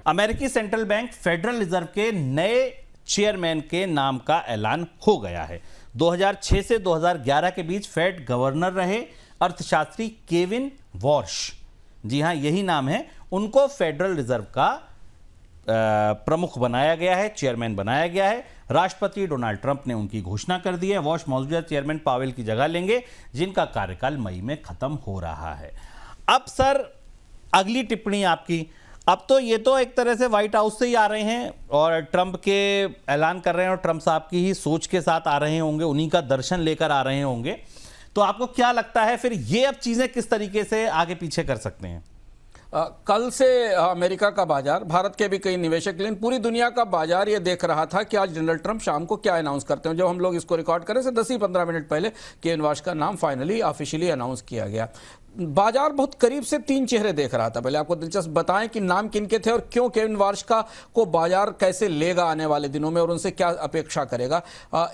अमेरिकी central bank federal reserve के नए चेयरमैन के नाम का ऐलान हो गया है। 2006 से 2011 के बीच फेड गवर्नर रहे अर्थशास्त्री केविन वॉर्श, जी हां यही नाम है, उनको फेडरल रिजर्व का प्रमुख बनाया गया है, चेयरमैन बनाया गया है। राष्ट्रपति डोनाल्ड ट्रंप ने उनकी घोषणा कर दी है। वॉश मौजूदा चेयरमैन पावेल की जगह लेंगे, जिनका कार्यकाल मई में खत्म हो रहा है। अब सर अगली टिप्पणी आपकी, अब तो ये तो एक तरह से व्हाइट हाउस से ही आ रहे हैं और ट्रंप के ऐलान कर रहे हैं और ट्रंप साहब की ही सोच के साथ आ रहे होंगे, उन्हीं का दर्शन लेकर आ रहे होंगे। तो आपको क्या लगता है फिर ये अब चीजें किस तरीके से आगे पीछे कर सकते हैं? कल से अमेरिका का बाजार, भारत के भी कई निवेशक, लेकिन पूरी दुनिया का बाजार ये देख रहा था कि आज डोनाल्ड ट्रंप शाम को क्या अनाउंस करते हैं। जब हम लोग इसको रिकॉर्ड करें से 10 ही 15 मिनट पहले केविन वॉश का नाम फाइनली ऑफिशियली अनाउंस किया गया। बाजार बहुत करीब से 3 चेहरे देख रहा था। पहले आपको दिलचस्प बताएं कि नाम किनके थे और क्यों केविन वॉश का को बाजार कैसे लेगा आने वाले दिनों में और उनसे क्या अपेक्षा करेगा।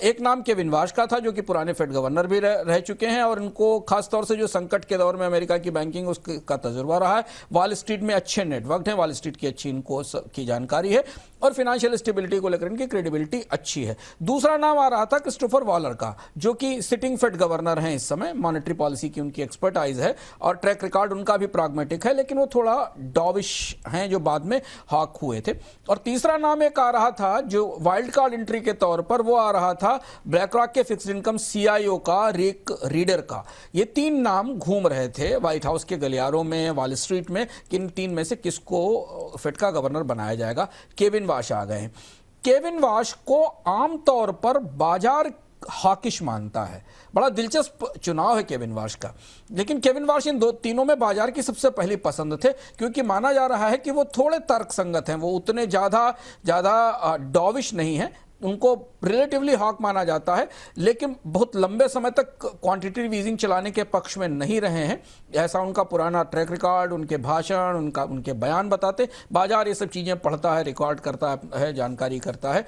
एक नाम केविन वॉश का था जो कि पुराने फेड गवर्नर भी रह चुके हैं और इनको खासतौर से जो संकट के दौर में अमेरिका की बैंकिंग उसका तजुर्बा रहा है। वॉल स्ट्रीट में अच्छे नेटवर्क हैं, वॉल स्ट्रीट की अच्छी इनको की जानकारी है और फिनेंशियल स्टेबिलिटी को लेकर इनकी क्रेडिबिलिटी अच्छी है। दूसरा नाम आ रहा था क्रिस्टोफर वॉलर का, जो कि सिटिंग फेड गवर्नर हैं इस समय, मॉनेटरी पॉलिसी की उनकी एक्सपर्टाइज है और ट्रैक रिकॉर्ड उनका भी प्राग्मेटिक है, लेकिन वो थोड़ा डॉविश हैं जो बाद में हॉक हुए थे। और तीसरा नाम एक आ रहा था जो वाइल्ड कार्ड एंट्री के तौर पर, वो आ रहा था ब्लैक रॉक के फिक्स्ड इनकम सीआईओ का, रिक रीडर का। ये 3 नाम घूम रहे थे व्हाइट हाउस के गलियारों में, वॉल स्ट्रीट में, किन 3 में से किसको फेड का गवर्नर बनाया जाएगा। केविन वॉश आ गए। केविन वॉश को आमतौर पर बाजार हॉकिश मानता है। बड़ा दिलचस्प चुनाव है केविन वॉश का, लेकिन केविन वॉश इन तीनों में बाजार की सबसे पहली पसंद थे, क्योंकि माना जा रहा है कि वो थोड़े तर्कसंगत हैं, वो उतने ज़्यादा डॉविश नहीं है, उनको रिलेटिवली हॉक माना जाता है, लेकिन बहुत लंबे समय तक क्वांटिटेटिव ईजिंग चलाने के पक्ष में नहीं रहे हैं। ऐसा उनका पुराना ट्रैक रिकॉर्ड, उनके भाषण, उनके बयान बताते। बाजार ये सब चीज़ें पढ़ता है, रिकॉर्ड करता है, जानकारी करता है।